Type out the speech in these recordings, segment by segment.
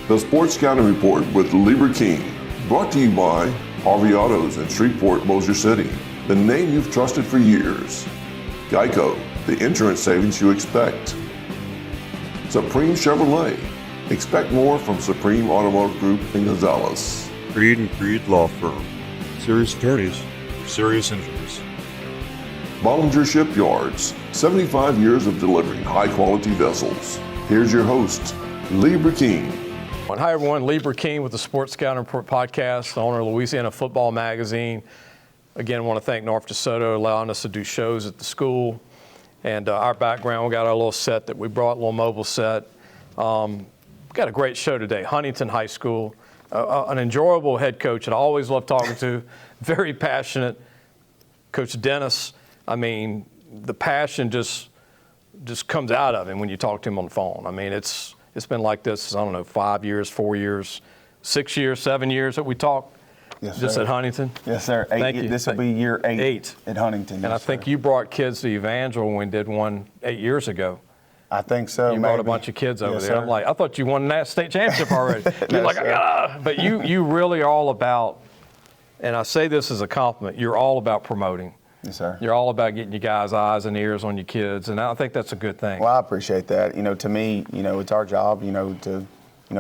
The Sports Scouting Report with Lieber King, brought to you by Harvey Autos in Shreveport, Bossier City, the name you've trusted for years. Geico, the insurance savings you expect. Supreme Chevrolet, expect more from Supreme Automotive Group in Gonzales. Creed and Creed Law Firm, serious attorneys for serious injuries. Bollinger Shipyards, 75 years of delivering high-quality vessels. Here's your host, Lieber King. Hi everyone, Lieber King with the Sports Scouting Report podcast, owner of Louisiana Football Magazine. Again, I want to thank North DeSoto allowing us to do shows at the school. And our background, we got our little set that we brought, a little mobile set. Got a great show today, Huntington High School. An enjoyable head coach that I always love talking to, very passionate. Coach Dennis, I mean, the passion just comes out of him when you talk to him on the phone. I mean, it's been like this, I don't know, 5 years, 4 years, 6 years, 7 years that we talked. Yes, just sir. at Huntington. Yes, sir. Thank you. This will be year eight at Huntington. And yes, I think sir. you brought kids to Evangel when we did one 8 years ago. I think so. You brought a bunch of kids over Yes, there. sir. I'm like, I thought you won that state championship already. You're No, like, sir. but you really are all about, and I say this as a compliment, you're all about promoting. Yes, sir. You're all about getting you guys' eyes and ears on your kids, and I think that's a good thing. Well, I appreciate that. To me, it's our job, to,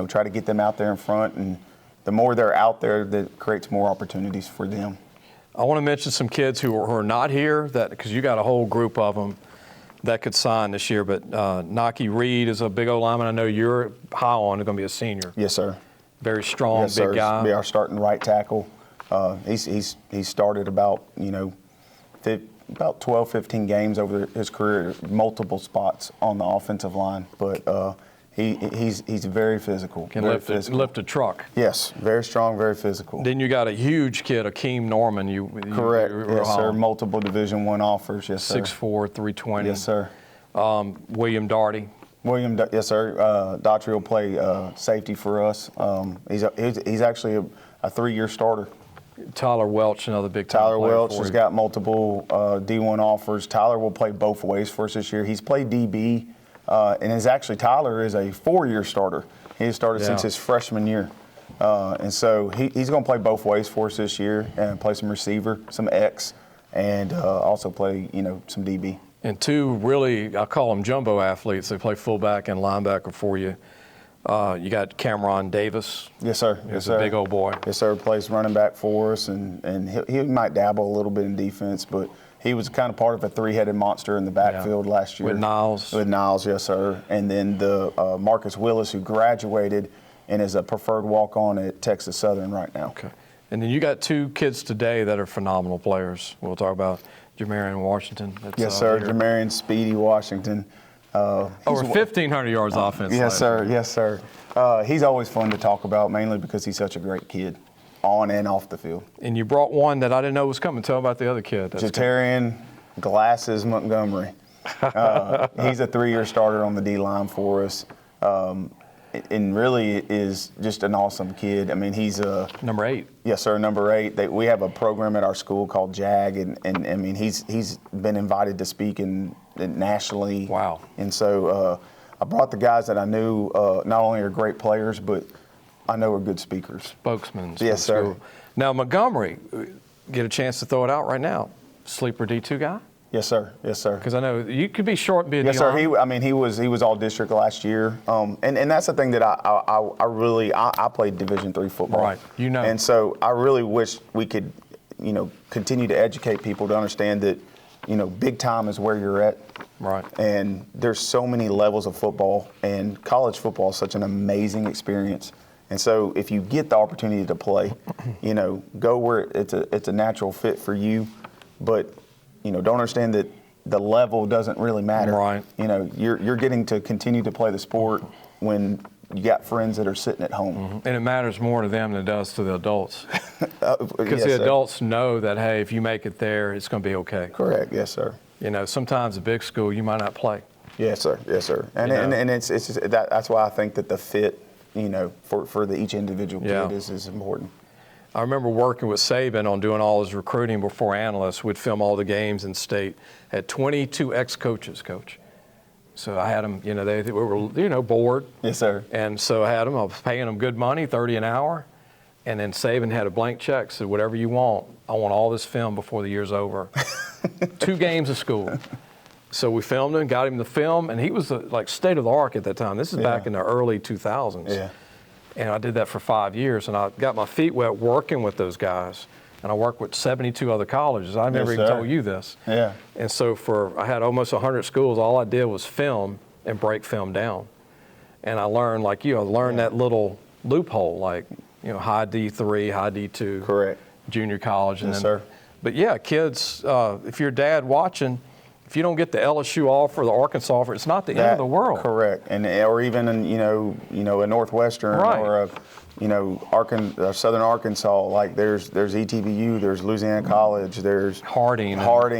try to get them out there in front, and the more they're out there, that creates more opportunities for them. I want to mention some kids who are not here, because you got a whole group of them that could sign this year, but Naki Reed is a big old lineman. I know you're high on, he's going to be a senior. Yes, sir. Very strong, Yes, big sir. guy. Be our starting right tackle. He's started about, about 12, 15 games over his career, multiple spots on the offensive line, but he's very physical. Can very lift a truck. Yes, very strong, very physical. Then you got a huge kid, Akeem Norman. Correct. Yes, sir. Multiple Division I offers. Yes, sir. 6'4", 320. Yes, sir. William Darty. Yes, sir. Daughtry will play safety for us. He's actually a 3-year starter. Tyler Welch, another big time Tyler player Welch for has you. got multiple D1 offers. Tyler will play both ways for us this year. He's played DB, and Tyler is a 4-year starter. He has started since his freshman year. And so he's going to play both ways for us this year and play some receiver, some X, and also play, some DB. And two really, I call them jumbo athletes. They play fullback and linebacker for you. You got Cameron Davis. Yes, sir. He's a big old boy. Yes, sir. Plays running back for us, and he might dabble a little bit in defense, but he was kind of part of a 3-headed monster in the backfield last year. With Niles. With Niles, yes, sir. And then the Marcus Willis, who graduated and is a preferred walk-on at Texas Southern right now. Okay. And then you got two kids today that are phenomenal players. We'll talk about Jamarian Washington. Yes, sir. Jamarian Speedy Washington. Over 1,500 yards offense. Yes, sir. Yes, sir. He's always fun to talk about, mainly because he's such a great kid, on and off the field. And you brought one that I didn't know was coming. Tell about the other kid. Jatarian Glasses Montgomery. He's a 3-year starter on the D-line for us. And really is just an awesome kid. I mean, he's number 8. Yes, sir, number 8. We have a program at our school called JAG, and I mean, he's been invited to speak nationally. Wow. And so I brought the guys that I knew not only are great players, but I know are good speakers. Spokesmen. Yes, sir. Now, Montgomery, get a chance to throw it out right now. Sleeper D2 guy? Yes, sir. Yes, sir. Because I know you could be short and be a Yes, D-line. sir. He was all district last year, and that's the thing that I played Division III football. Right. And so I really wish we could, continue to educate people to understand that, big time is where you're at. Right. And there's so many levels of football, and college football is such an amazing experience. And so if you get the opportunity to play, go where it's a natural fit for you, but don't understand that the level doesn't really matter. Right. You're getting to continue to play the sport when you got friends that are sitting at home. Mm-hmm. And it matters more to them than it does to the adults. Because yes, the sir. adults know that, hey, if you make it there, it's going to be okay. Correct. Yes, sir. Sometimes a big school, you might not play. Yes, sir. Yes, sir. And it's just, that's why I think that the fit, for each individual kid is important. I remember working with Saban on doing all his recruiting before analysts. We'd film all the games in state. Had 22 ex-coaches, Coach. So I had them, they were, bored. Yes, sir. And so I had them. I was paying them good money, $30 an hour. And then Saban had a blank check, said, whatever you want, I want all this film before the year's over. 2 games of school. So we filmed him, got him the film, and he was like state of the art at that time. This is back in the early 2000s. Yeah. And I did that for 5 years, and I got my feet wet working with those guys. And I worked with 72 other colleges. I never even told you this. Yeah. And so I had almost 100 schools. All I did was film and break film down. And I learned, like you, I learned that little loophole, like, high D3, high D2. Correct. Junior college. And yes, sir. But yeah, kids, if your dad watching, if you don't get the LSU offer, the Arkansas offer, it's not the end of the world. Correct. And or even in a Northwestern or a Southern Arkansas, like there's ETBU, there's Louisiana College, there's Harding,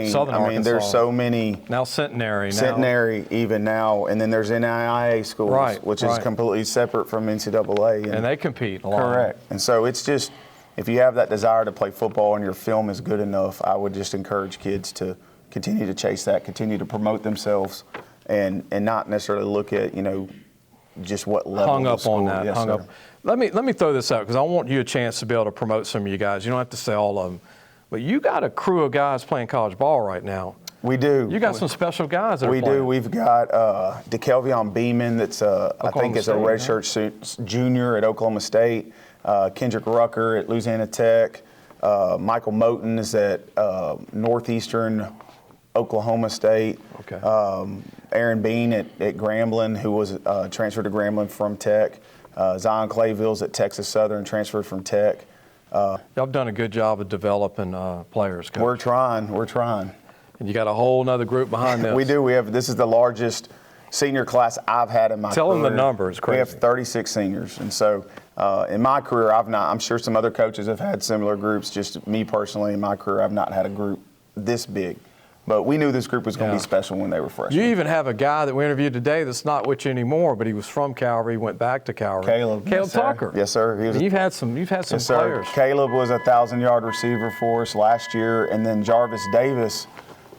Southern Arkansas. There's so many. Now Centenary Even now, and then there's NAIA schools, which is completely separate from NCAA. And they compete a lot. Correct. And so it's just, if you have that desire to play football and your film is good enough, I would just encourage kids to continue to chase that, continue to promote themselves, and not necessarily look at, just what level. Hung up on that. Yes, hung up. Let me throw this out because I want you a chance to be able to promote some of you guys. You don't have to say all of them, but you got a crew of guys playing college ball right now. We do. You got some special guys that are playing. We do. We've got DeKelvion Beeman, that's I think is a redshirt junior at Oklahoma State. Kendrick Rucker at Louisiana Tech. Michael Moten is at Northeastern Oklahoma State. Okay. Aaron Bean at Grambling, who was transferred to Grambling from Tech. Zion Clayville's at Texas Southern, transferred from Tech. Y'all have done a good job of developing players, Coach. We're trying. And you got a whole nother group behind this. We do. This is the largest senior class I've had in my career. Tell them the numbers. Crazy. We have 36 seniors. And so in my career, I'm sure some other coaches have had similar groups. Just me personally, in my career, I've not had a group this big. But we knew this group was going to be special when they were freshmen. You even have a guy that we interviewed today that's not with you anymore, but he was from Calvary, went back to Calvary. Caleb Tucker. Yes, sir. You've had some yes, players. Sir. Caleb was a 1,000-yard receiver for us last year, and then Jarvis Davis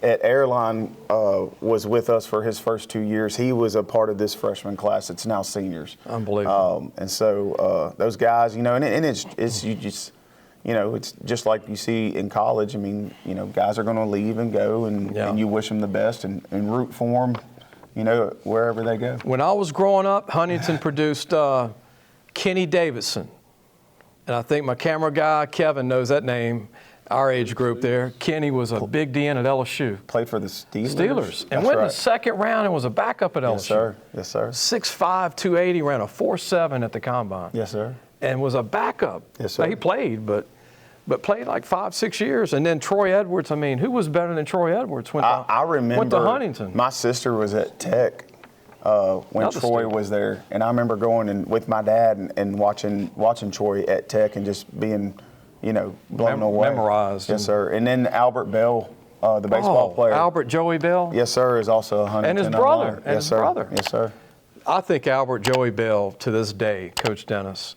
at Airline was with us for his first 2 years. He was a part of this freshman class. It's now seniors. Unbelievable. And so those guys, and it's you just. It's just like you see in college. I mean, guys are going to leave and go, and you wish them the best and root for them, wherever they go. When I was growing up, Huntington produced Kenny Davidson. And I think my camera guy, Kevin, knows that name, our age group there. Kenny was a big DN at LSU. Played for the Steelers. And went in the second round and was a backup at LSU. Yes, sir. Yes, sir. 6'5", 280, ran a 4.7 at the combine. Yes, sir. And was a backup. Yes, sir. Now, he played, but played like 5-6 years. And then Troy Edwards, who was better than Troy Edwards? I remember went to Huntington. My sister was at Tech when Troy was there. And I remember going with my dad and watching Troy at Tech and just being, blown away. Memorized. Yes, sir. And then Albert Bell, the baseball player. Albert Joey Bell? Yes, sir, is also a Huntington. And his brother. Yes, sir. Yes, sir. I think Albert Joey Bell, to this day, Coach Dennis,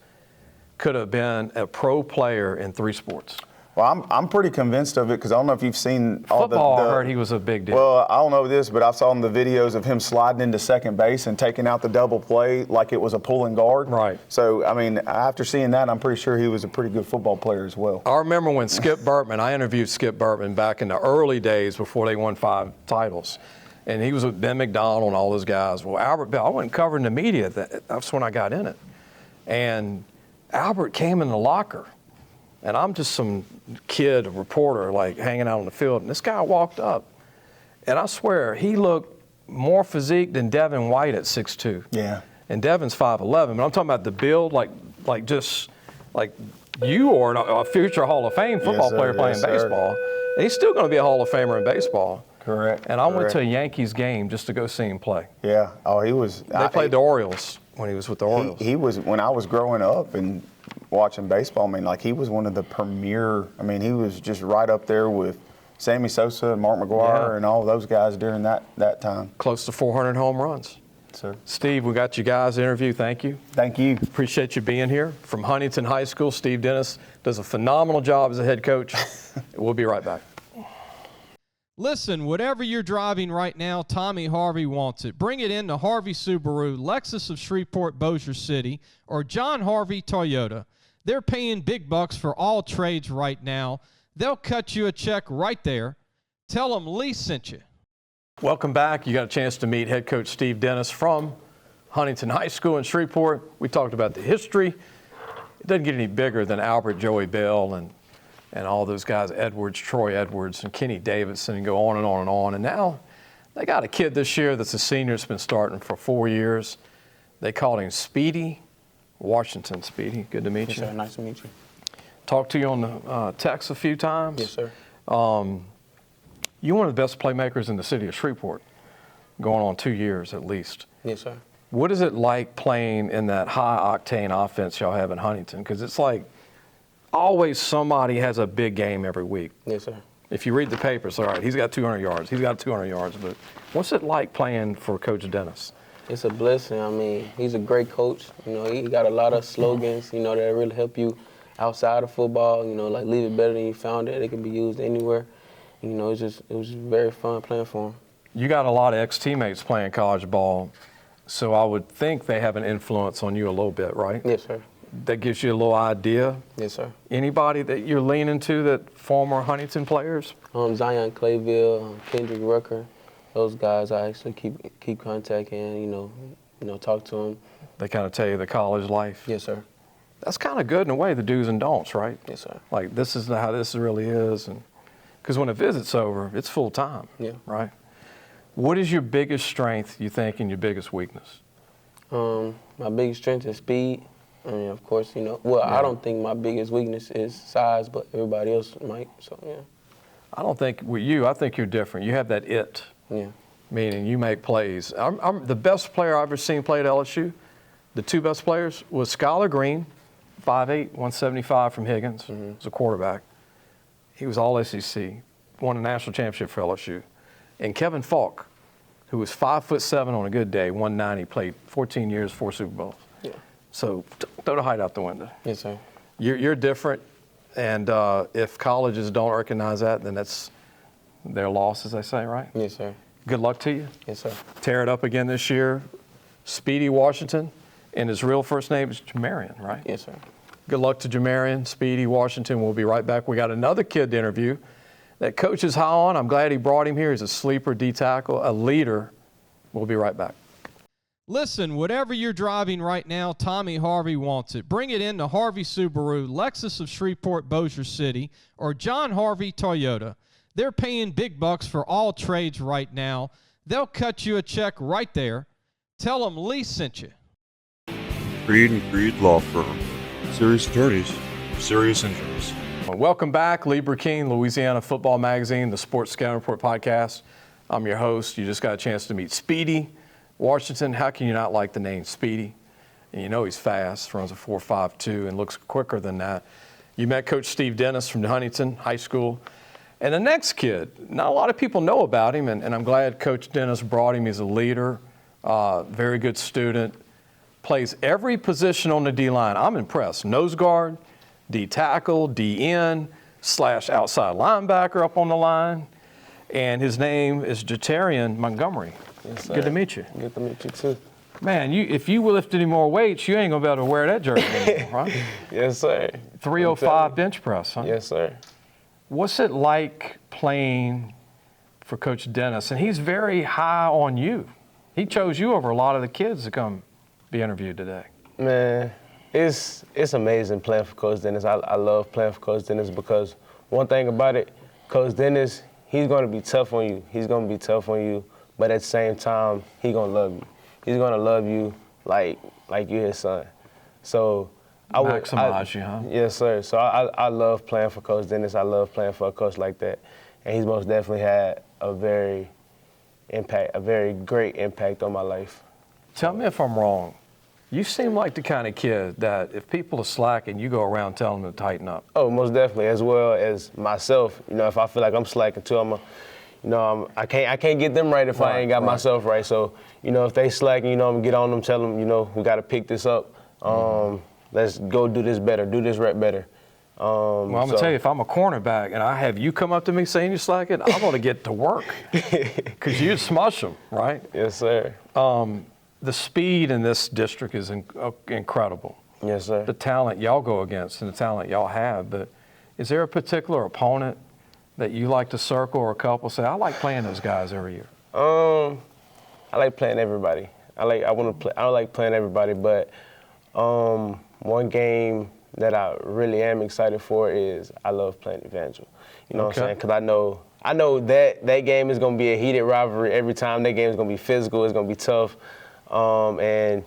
could have been a pro player in 3 sports. Well, I'm pretty convinced of it because I don't know if you've seen all football. I heard he was a big deal. Well, I don't know this, but I saw in the videos of him sliding into second base and taking out the double play like it was a pulling guard. Right. So, after seeing that, I'm pretty sure he was a pretty good football player as well. I remember when Skip Burtman, I interviewed Skip Burtman back in the early days before they won 5 titles. And he was with Ben McDonald and all those guys. Well, Albert Bell, I wasn't covering the media. That's when I got in it. And Albert came in the locker, and I'm just some kid, a reporter, like hanging out on the field, and this guy walked up, and I swear he looked more physique than Devin White at 6'2". Yeah. And Devin's 5'11", but I'm talking about the build, like you are a future Hall of Fame football player playing baseball. And he's still going to be a Hall of Famer in baseball. Correct. And I went to a Yankees game just to go see him play. Yeah. Oh, he was. They played the Orioles. When he was with the Orioles. He was, when I was growing up and watching baseball, he was one of the premier, he was just right up there with Sammy Sosa and Mark McGwire and all those guys during that time. Close to 400 home runs. Sir. Steve, we got you guys interview. Thank you. Thank you. Appreciate you being here. From Huntington High School, Steve Dennis does a phenomenal job as a head coach. We'll be right back. Listen, whatever you're driving right now, Tommy Harvey wants it. Bring it in to Harvey Subaru, Lexus of Shreveport, Bossier City, or John Harvey Toyota. They're paying big bucks for all trades right now. They'll cut you a check right there. Tell them Lee sent you. Welcome back. You got a chance to meet head coach Steve Dennis from Huntington High School in Shreveport. We talked about the history. It doesn't get any bigger than Albert Joey Bell and all those guys, Edwards, Troy Edwards, and Kenny Davidson, and go on and on and on. And now they got a kid this year that's a senior that's been starting for 4 years. They called him Speedy Washington. Speedy, good to meet you. Yes, sir. Nice to meet you. Talked to you on the text a few times. Yes, sir. You're one of the best playmakers in the city of Shreveport, going on 2 years at least. Yes, sir. What is it like playing in that high-octane offense y'all have in Huntington? Because it's like always somebody has a big game every week. Yes, sir. If you read the papers, all right, he's got 200 yards. He's got 200 yards. But what's it like playing for Coach Dennis? It's a blessing. I mean, he's a great coach. You know, he got a lot of slogans, you know, that really help you outside of football. You know, like leave it better than you found it. It can be used anywhere. You know, it was very fun playing for him. You got a lot of ex-teammates playing college ball, so I would think they have an influence on you a little bit, right? Yes, sir. That gives you a little idea. Yes, sir. Anybody that you're leaning to that former Huntington players? Zion Clayville, Kendrick Rucker, those guys I actually keep contact and, you know, talk to them. They kind of tell you the college life. Yes, sir. That's kind of good in a way, the do's and don'ts, right? Yes, sir. Like, this is how this really is. And because when a visit's over, it's full time, Yeah. right? What is your biggest strength, you think, and your biggest weakness? My biggest strength is speed. I mean, of course, you know, well, Yeah. I don't think my biggest weakness is size, but everybody else might, so, yeah. I don't think with you, I think you're different. You have that it, Yeah. meaning you make plays. I'm the best player I've ever seen play at LSU. The two best players was Skylar Green, 5'8", 175 from Higgins, was a quarterback. He was all SEC, won a national championship for LSU. And Kevin Falk, who was 5'7" on a good day, 190, played 14 years, 4 Super Bowls. Yeah. So throw the height out the window. Yes, sir. You're different, and if colleges don't recognize that, then that's their loss, as they say, right? Yes, sir. Good luck to you. Yes, sir. Tear it up again this year. Speedy Washington, and his real first name is Jamarian, right? Yes, sir. Good luck to Jamarian, Speedy Washington. We'll be right back. We got another kid to interview that Coach is high on. I'm glad he brought him here. He's a sleeper D tackle, a leader. We'll be right back. Listen, whatever you're driving right now, Tommy Harvey wants it. Bring it in to Harvey Subaru, Lexus of Shreveport, Bossier City, or John Harvey Toyota. They're paying big bucks for all trades right now. They'll cut you a check right there. Tell them Lee sent you. Creed and Creed Law Firm. Serious attorneys for serious injuries. Well, welcome back, Lieber King, Louisiana Football Magazine, the Sports Scouting Report podcast. I'm your host. You just got a chance to meet Speedy Washington. How can you not like the name Speedy? And you know he's fast, runs a 4.52 and looks quicker than that. You met Coach Steve Dennis from Huntington High School. And the next kid, not a lot of people know about him, and I'm glad Coach Dennis brought him. He's a leader, very good student, plays every position on the D-line. I'm impressed. Nose guard, D tackle, DN, / outside linebacker up on the line. And his name is Jatarian Montgomery. Yes, sir. Good to meet you. Good to meet you, too. Man, if you lift any more weights, you ain't going to be able to wear that jersey anymore, right? Yes, sir. 305 bench press, huh? Yes, sir. What's it like playing for Coach Dennis? And he's very high on you. He chose you over a lot of the kids to come be interviewed today. Man, it's amazing playing for Coach Dennis. I love playing for Coach Dennis because one thing about it, Coach Dennis, he's going to be tough on you. He's going to be tough on you, but at the same time, he's going to love you. He's going to love you like you're his son. So Maximize you, huh? Yes, sir. So I love playing for Coach Dennis. I love playing for a coach like that. And he's most definitely had a very great impact on my life. Tell me if I'm wrong. You seem like the kind of kid that if people are slacking, you go around telling them to tighten up. Oh, most definitely, as well as myself. You know, if I feel like I'm slacking too, I can't get them right if I ain't got myself right. So, you know, if they slacking, you know, I'm gonna get on them, tell them, you know, we got to pick this up. Let's go do this better, do this rep better. Well, I'm going to tell you, if I'm a cornerback and I have you come up to me saying you're slacking, I'm going to get to work because you smush them, right? Yes, sir. The speed in this district is incredible. Yes, sir. The talent y'all go against and the talent y'all have, but is there a particular opponent that you like to circle or a couple say, I like playing those guys every year? I like playing everybody. I like playing everybody, but one game that I really am excited for is I love playing Evangel. You know what I'm saying? Because I know that game is going to be a heated rivalry every time. That game is going to be physical. It's going to be tough. And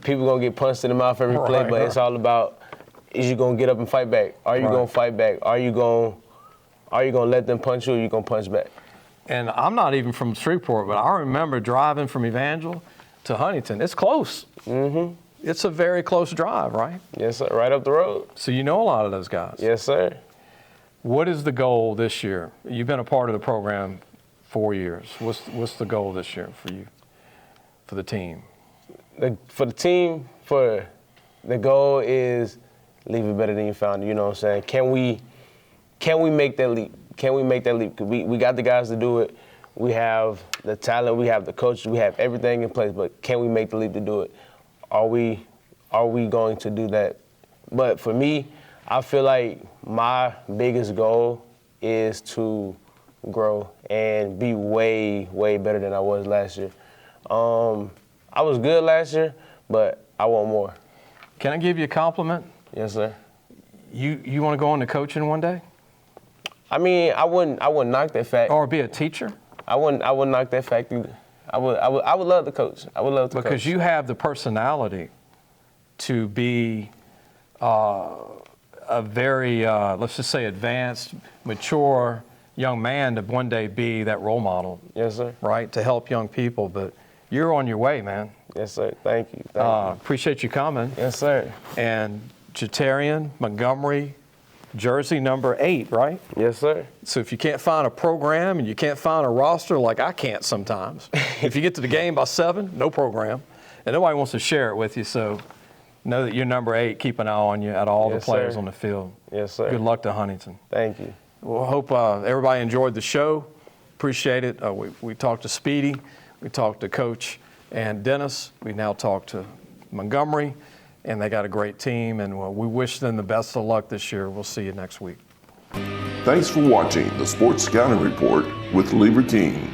people going to get punched in the mouth every play, but it's all about, is you going to get up and fight back? Are you going to fight back? Are you going to let them punch you or are you going to punch back? And I'm not even from Shreveport, but I remember driving from Evangel to Huntington. It's close. Mm-hmm. It's a very close drive, right? Yes, sir. Right up the road. So you know a lot of those guys. Yes, sir. What is the goal this year? You've been a part of the program 4 years. What's the goal this year for you, for the team? For the team, the goal is leave it better than you found it. You know what I'm saying? Can we make that leap? Can we make that leap? Because we got the guys to do it. We have the talent. We have the coaches. We have everything in place. But can we make the leap to do it? Are we going to do that? But for me, I feel like my biggest goal is to grow and be way, way better than I was last year. I was good last year, but I want more. Can I give you a compliment? Yes, sir. You want to go into coaching one day? I mean, I wouldn't knock that fact. Or be a teacher? I wouldn't knock that fact either. I would love to coach. I would love to coach. Because you have the personality to be a very, let's just say, advanced, mature young man to one day be that role model. Yes, sir. Right, to help young people. But you're on your way, man. Yes, sir. Thank you. Thank you. Appreciate you coming. Yes, sir. And Jatarian, Montgomery, jersey number 8, right? Yes, sir. So if you can't find a program and you can't find a roster like I can't sometimes, if you get to the game by 7, no program, and nobody wants to share it with you, so know that you're number 8, keep an eye on you at all the players on the field. Yes, sir. Good luck to Huntington. Thank you. Well, I hope everybody enjoyed the show. Appreciate it. We talked to Speedy, we talked to Coach and Dennis. We now talked to Montgomery, and they got a great team, and we wish them the best of luck this year. We'll see you next week. Thanks for watching the Sports Scouting Report with Lieber King.